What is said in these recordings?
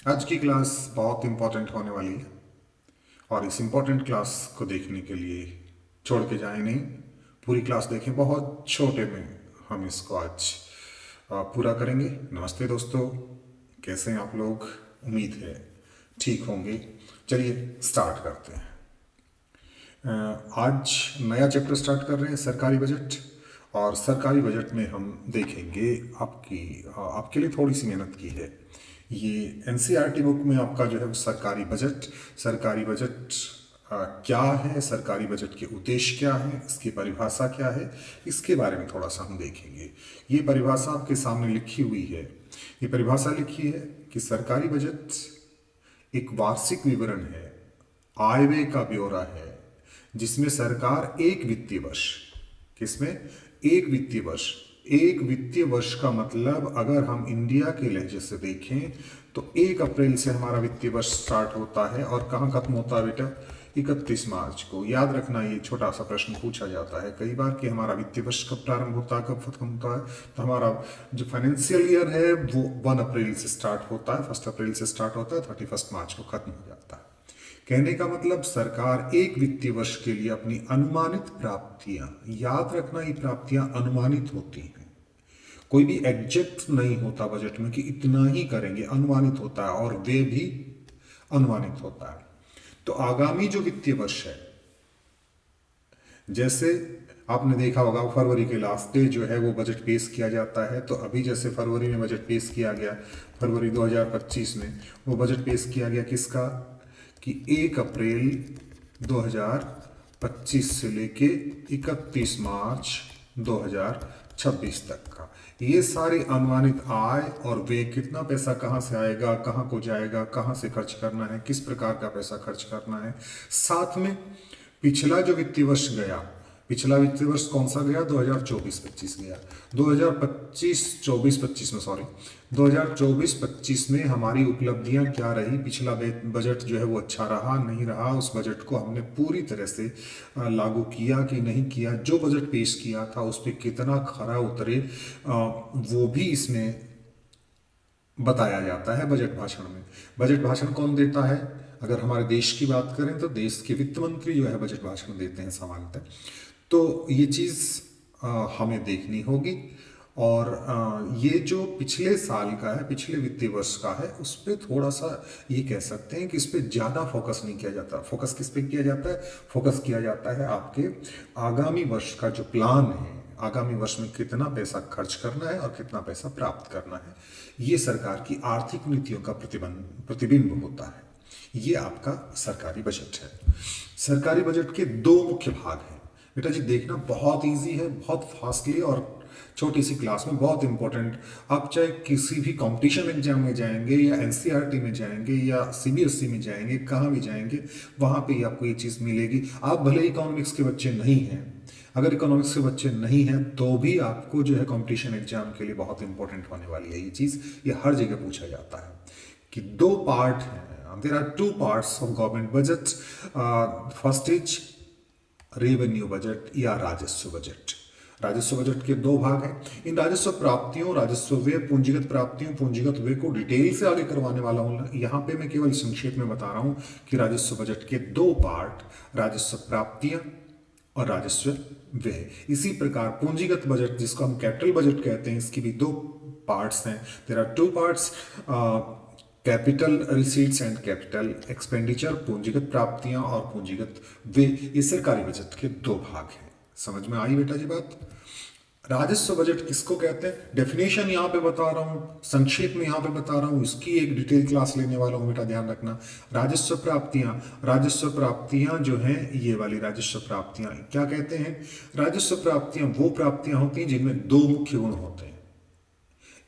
आज की क्लास बहुत इम्पोर्टेंट होने वाली है और इस इम्पोर्टेंट क्लास को देखने के लिए छोड़ के जाए नहीं, पूरी क्लास देखें। बहुत छोटे में हम इसको आज पूरा करेंगे। नमस्ते दोस्तों, कैसे हैं आप लोग? उम्मीद है ठीक होंगे। चलिए स्टार्ट करते हैं। आज नया चैप्टर स्टार्ट कर रहे हैं, सरकारी बजट। और सरकारी बजट में हम देखेंगे आपके लिए थोड़ी सी मेहनत की है। ये एनसीईआरटी बुक में आपका जो है वो सरकारी बजट क्या है, सरकारी बजट के उद्देश्य क्या है, इसकी परिभाषा क्या है, इसके बारे में थोड़ा सा हम देखेंगे। ये परिभाषा आपके सामने लिखी हुई है। ये परिभाषा लिखी है कि सरकारी बजट एक वार्षिक विवरण है, आय व्यय का ब्यौरा है, जिसमें सरकार एक वित्तीय वर्ष, किसमें एक वित्तीय वर्ष का मतलब अगर हम इंडिया के लहजे से देखें तो 1 अप्रैल से हमारा वित्तीय वर्ष स्टार्ट होता है और कहाँ खत्म होता है बेटा? 31 मार्च को। याद रखना, ये छोटा सा प्रश्न पूछा जाता है कई बार कि हमारा वित्तीय वर्ष कब प्रारंभ होता है, कब खत्म होता है। तो हमारा जो फाइनेंशियल ईयर है वो 1 अप्रैल से स्टार्ट होता है, 1 अप्रैल से स्टार्ट होता है, 31 मार्च को खत्म हो जाता है। कहने का मतलब सरकार एक वित्तीय वर्ष के लिए अपनी अनुमानित प्राप्तियां, याद रखना ये प्राप्तियां अनुमानित होती हैं, कोई भी एग्जैक्ट नहीं होता बजट में कि इतना ही करेंगे, अनुमानित होता है और वे भी अनुमानित होता है। तो आगामी जो वित्तीय वर्ष है, जैसे आपने देखा होगा फरवरी के लास्ट डे जो है वो बजट पेश किया जाता है। तो अभी जैसे फरवरी में बजट पेश किया गया, फरवरी 2025 में वो बजट पेश किया गया किसका? कि 1 अप्रैल 2025 से लेके 31 मार्च 2026 तक का। ये सारी अनुमानित आय और व्यय, कितना पैसा कहाँ से आएगा, कहाँ को जाएगा, कहाँ से खर्च करना है, किस प्रकार का पैसा खर्च करना है। साथ में पिछला जो वित्तीय वर्ष गया, पिछला वित्तीय वर्ष कौन सा गया? 2024-25 गया। 2024-25 में, सॉरी, 2024-25 में हमारी उपलब्धियां क्या रही? पिछला बजट जो है वो अच्छा रहा, नहीं रहा, उस बजट को हमने पूरी तरह से लागू किया कि नहीं किया, जो बजट पेश किया था उस पर कितना खरा उतरे, वो भी इसमें बताया जाता है बजट भाषण में। बजट भाषण कौन देता है? अगर हमारे देश की बात करें तो देश के वित्त मंत्री जो है बजट भाषण देते हैं सामान्यतः। तो ये चीज़ हमें देखनी होगी। और ये जो पिछले साल का है, पिछले वित्तीय वर्ष का है, उस पर थोड़ा सा ये कह सकते हैं कि इस पर ज़्यादा फोकस नहीं किया जाता। फोकस किस पे किया जाता है? फोकस किया जाता है आपके आगामी वर्ष का जो प्लान है, आगामी वर्ष में कितना पैसा खर्च करना है और कितना पैसा प्राप्त करना है। ये सरकार की आर्थिक नीतियों का प्रतिबिंब होता है। ये आपका सरकारी बजट है। सरकारी बजट के दो मुख्य भाग हैं। बेटा जी देखना बहुत इजी है, बहुत फास्टली और छोटी सी क्लास में बहुत इंपॉर्टेंट। आप चाहे किसी भी कंपटीशन एग्जाम में जाएंगे या एनसीईआरटी में जाएंगे या सीबीएसई में जाएंगे, कहाँ भी जाएंगे, वहाँ पे ही आपको ये चीज़ मिलेगी। आप भले ही इकोनॉमिक्स के बच्चे नहीं हैं, अगर इकोनॉमिक्स के बच्चे नहीं हैं तो भी आपको जो है कंपटीशन एग्जाम के लिए बहुत इंपॉर्टेंट होने वाली है ये चीज़। ये हर जगह पूछा जाता है कि दो पार्ट हैं, there are two parts of government budget. First is revenue budget या राजस्व बजट। राजस्व बजट के दो भाग हैं। इन राजस्व प्राप्तियों, राजस्व व्यय, पूंजीगत प्राप्तियों, पूंजीगत व्यय को डिटेल से आगे करवाने वाला हूं। यहाँ पे मैं केवल संक्षेप में बता रहा हूं कि राजस्व बजट के दो पार्ट, राजस्व प्राप्तियां और राजस्व व्यय। इसी प्रकार पूंजीगत बजट, जिसको हम कैपिटल बजट कहते हैं, इसकी भी दो पार्ट्स हैं। There are two parts, capital receipts and capital expenditure, पूंजीगत प्राप्तियां और पूंजीगत व्यय। ये सरकारी बजट के दो भाग हैं। समझ में आई बेटा जी बात? राजस्व बजट किसको कहते हैं? डेफिनेशन यहाँ पे बता रहा हूँ, संक्षेप में यहाँ पे बता रहा हूँ, इसकी एक डिटेल क्लास लेने वाला हूँ बेटा, ध्यान रखना। राजस्व प्राप्तियां जो हैं, ये वाली राजस्व प्राप्तियां क्या कहते हैं? राजस्व प्राप्तियां वो प्राप्तियां होती हैं जिनमें दो मुख्य गुण होते हैं।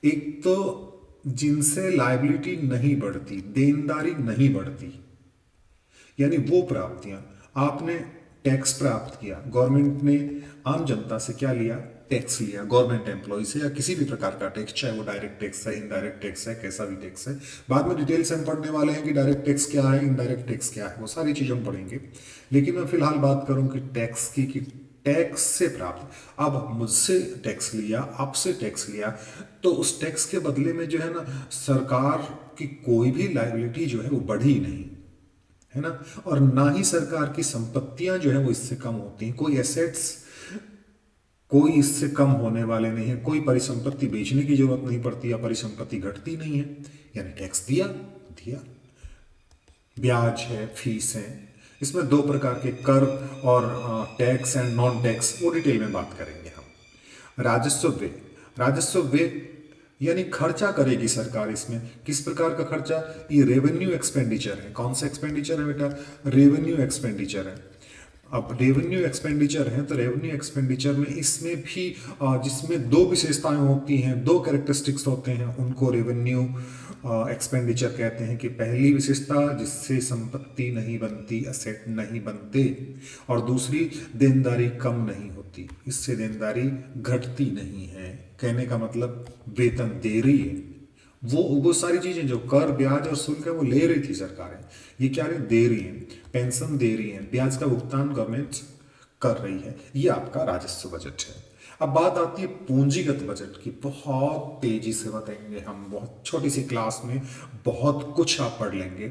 एक तो जिनसे लायबिलिटी नहीं बढ़ती, देनदारी नहीं बढ़ती, यानी वो प्राप्तियां। आपने टैक्स प्राप्त किया, गवर्नमेंट ने आम जनता से क्या लिया? टैक्स लिया, गवर्नमेंट एम्प्लॉय से या किसी भी प्रकार का टैक्स, चाहे वो डायरेक्ट टैक्स है, इनडायरेक्ट टैक्स है, कैसा भी टैक्स है। बाद में डिटेल से हम पढ़ने वाले हैं कि डायरेक्ट टैक्स क्या है, इनडायरेक्ट टैक्स क्या है, वो सारी चीज़ हम पढ़ेंगे। लेकिन मैं फिलहाल बात करूं कि टैक्स की कि टैक्स से प्राप्त। अब मुझसे टैक्स लिया, आपसे टैक्स लिया, तो उस टैक्स के बदले में जो है ना, सरकार की कोई भी लायबिलिटी जो है वो बढ़ी नहीं, है ना। और ना ही सरकार की संपत्तियां जो है वो इससे कम होती हैं, कोई एसेट्स कोई इससे कम होने वाले नहीं है, कोई परिसंपत्ति बेचने की जरूरत नहीं पड़ती या परिसंपत्ति घटती नहीं है। यानी टैक्स दिया दिया, ब्याज है, फीस है। इसमें दो प्रकार के कर और टैक्स एंड नॉन टैक्स, वो डिटेल में बात करेंगे हम। राजस्व व्यय, राजस्व व्यय यानी खर्चा करेगी सरकार। इसमें किस प्रकार का खर्चा, ये रेवेन्यू एक्सपेंडिचर है। कौन सा एक्सपेंडिचर है बेटा, रेवेन्यू एक्सपेंडिचर है। अब रेवेन्यू एक्सपेंडिचर है तो रेवेन्यू एक्सपेंडिचर में इसमें भी जिसमें दो विशेषताएं होती हैं, दो कैरेक्टरिस्टिक्स होते हैं, उनको रेवेन्यू एक्सपेंडिचर कहते हैं। कि पहली विशेषता जिससे संपत्ति नहीं बनती, असेट नहीं बनते, और दूसरी देनदारी कम नहीं होती, इससे देनदारी घटती नहीं है। कहने का मतलब वेतन दे रही है, वो सारी चीजें जो कर, ब्याज और शुल्क है वो ले रही थी सरकारें, ये क्या रही, दे रही है। पेंशन दे रही है, ब्याज का भुगतान गवर्नमेंट कर रही है। ये आपका राजस्व बजट है। अब बात आती है पूंजीगत बजट की। बहुत तेजी से बताएंगे हम, बहुत छोटी सी क्लास में बहुत कुछ आप पढ़ लेंगे।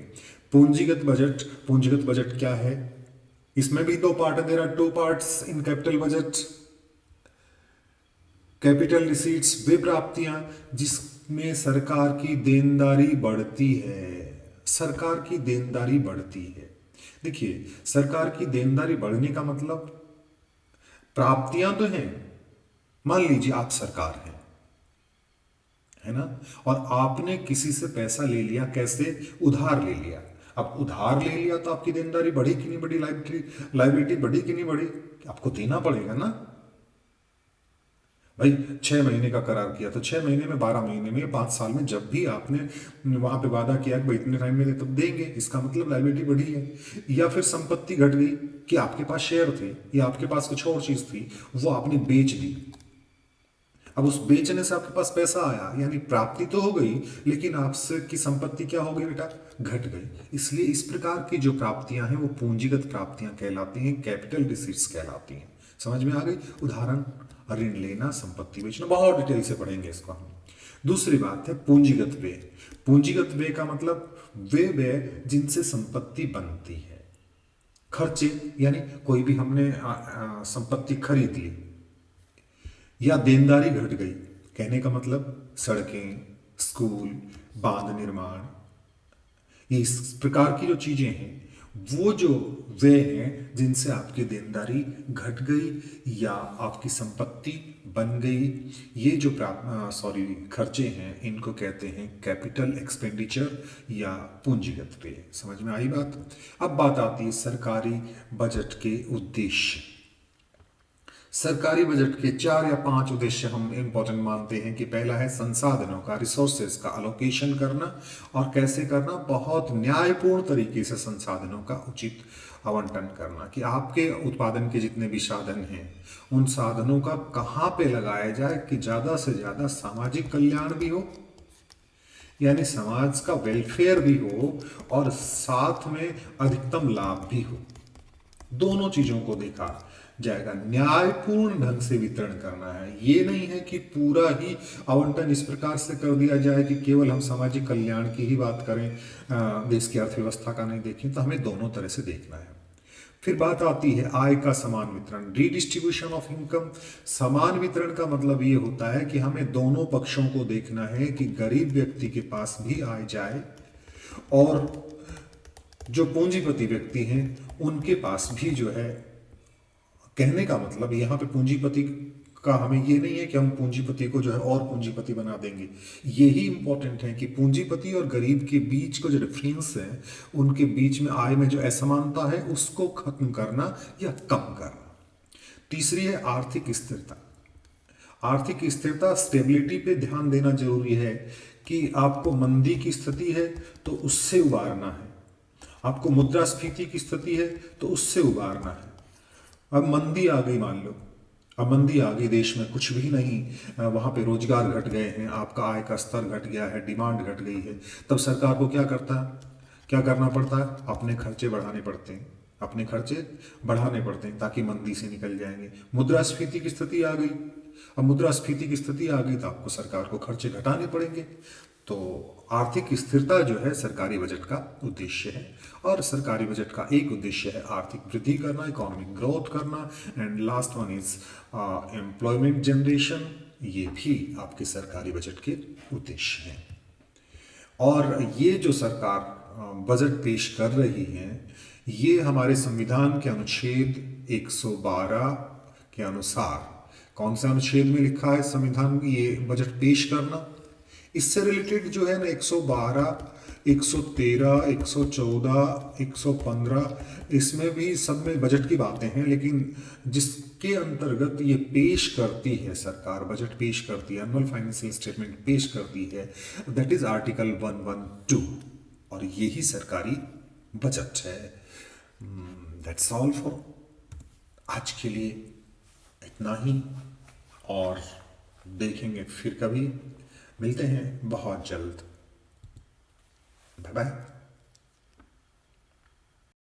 पूंजीगत बजट, पूंजीगत बजट क्या है, इसमें भी दो पार्ट है। There are two parts in capital budget. Capital receipts वे प्राप्तियां जिसमें सरकार की देनदारी बढ़ती है, सरकार की देनदारी बढ़ती है। देखिए, सरकार की देनदारी बढ़ने का मतलब प्राप्तियां तो हैं। मान लीजिए आप सरकार हैं, है ना, और आपने किसी से पैसा ले लिया, कैसे, उधार ले लिया। अब उधार ले लिया तो आपकी देनदारी बढ़ी कि नहीं बढ़ी, लाइबिलिटी बढ़ी कि नहीं बढ़ी, आपको देना पड़ेगा ना भाई। 6 महीने का करार किया तो 6 महीने में, 12 महीने में, 5 साल में, जब भी आपने वहां पे वादा किया कि भाई इतने टाइम में दे तब देंगे, इसका मतलब लायबिलिटी बढ़ी है। या फिर संपत्ति घट गई कि आपके पास शेयर थे या आपके पास कुछ और चीज थी, वो आपने बेच दी। अब उस बेचने से आपके पास पैसा आया, यानी प्राप्ति तो हो गई, लेकिन आपसे की संपत्ति क्या हो गई बेटा, घट गई। इसलिए इस प्रकार की जो प्राप्तियां हैं वो पूंजीगत प्राप्तियां कहलाती हैं, कैपिटल रिसीट्स कहलाती हैं। समझ में आ गई। उदाहरण, ऋण लेना, संपत्ति बेचना, बहुत डिटेल से पढ़ेंगे इसको हम। दूसरी बात है पूंजीगत व्यय। पूंजीगत व्यय का मतलब वे व्यय जिनसे संपत्ति बनती है। खर्चे यानी कोई भी हमने संपत्ति खरीद ली या देनदारी घट गई, कहने का मतलब सड़कें, स्कूल, बांध निर्माण, ये इस प्रकार की जो चीजें हैं, वो जो व्यय हैं जिनसे आपकी देनदारी घट गई या आपकी संपत्ति बन गई, ये जो खर्चे हैं, इनको कहते हैं कैपिटल एक्सपेंडिचर या पूंजीगत व्यय। समझ में आई बात। अब बात आती है सरकारी बजट के उद्देश्य। सरकारी बजट के 4 या 5 उद्देश्य हम इंपॉर्टेंट मानते हैं। कि पहला है संसाधनों का, रिसोर्सेज का अलोकेशन करना, और कैसे करना, बहुत न्यायपूर्ण तरीके से संसाधनों का उचित आवंटन करना। कि आपके उत्पादन के जितने भी साधन हैं, उन साधनों का कहाँ पे लगाया जाए कि ज़्यादा से ज़्यादा सामाजिक कल्याण भी हो, यानी समाज का वेलफेयर भी हो, और साथ में अधिकतम लाभ भी हो। दोनों चीजों को देखा जाएगा। न्यायपूर्ण ढंग से वितरण करना है। ये नहीं है कि पूरा ही आवंटन इस प्रकार से कर दिया जाए कि केवल हम सामाजिक कल्याण की ही बात करें, देश की अर्थव्यवस्था का नहीं देखें। तो हमें दोनों तरह से देखना है। फिर बात आती है आय का समान वितरण, रीडिस्ट्रीब्यूशन ऑफ इनकम। समान वितरण का मतलब ये होता है कि हमें दोनों पक्षों को देखना है कि गरीब व्यक्ति के पास भी आय जाए, और जो पूंजीपति व्यक्ति हैं उनके पास भी जो है। कहने का मतलब यहाँ पे पूंजीपति का हमें ये नहीं है कि हम पूंजीपति को जो है और पूंजीपति बना देंगे। यही इंपॉर्टेंट है कि पूंजीपति और गरीब के बीच का जो डिफरेंस है, उनके बीच में आय में जो असमानता है, उसको खत्म करना या कम करना। तीसरी है आर्थिक स्थिरता। आर्थिक स्थिरता, स्टेबिलिटी पे ध्यान देना जरूरी है। कि आपको मंदी की स्थिति है तो उससे उबारना है, आपको मुद्रास्फीति की स्थिति है तो उससे उबारना है। अब मंदी आ गई, मान लो अब मंदी आ गई, देश में कुछ भी नहीं, वहां पे रोजगार घट गए हैं, आपका आय का स्तर घट गया है, डिमांड घट गई है। तब सरकार को क्या करना पड़ता है, अपने खर्चे बढ़ाने पड़ते हैं, अपने खर्चे बढ़ाने पड़ते हैं ताकि मंदी से निकल जाएंगे। मुद्रास्फीति की स्थिति आ गई। अब मुद्रास्फीति की स्थिति आ गई तो आपको सरकार को खर्चे घटाने पड़ेंगे। तो आर्थिक स्थिरता जो है सरकारी बजट का उद्देश्य है, और सरकारी बजट का एक उद्देश्य है आर्थिक वृद्धि करना, इकोनॉमिक ग्रोथ करना, and last one is employment generation. ये भी आपके सरकारी बजट के उद्देश्य हैं। और ये जो सरकार बजट पेश कर रही है, ये हमारे संविधान के अनुच्छेद 112 के अनुसार, कौन से अनुच्छेद में लिखा है संविधान में ये बजट पेश करना, इससे रिलेटेड जो है ना 112, 113, 114, 115, इसमें भी सब में बजट की बातें हैं, लेकिन जिसके अंतर्गत ये पेश करती है सरकार, बजट पेश करती है, एनुअल फाइनेंशियल स्टेटमेंट पेश करती है, दैट इज आर्टिकल 112, और यही सरकारी बजट है। दैट्स ऑल फॉर आज के लिए, इतना ही, और देखेंगे फिर कभी, मिलते हैं बहुत जल्द। Bye bye.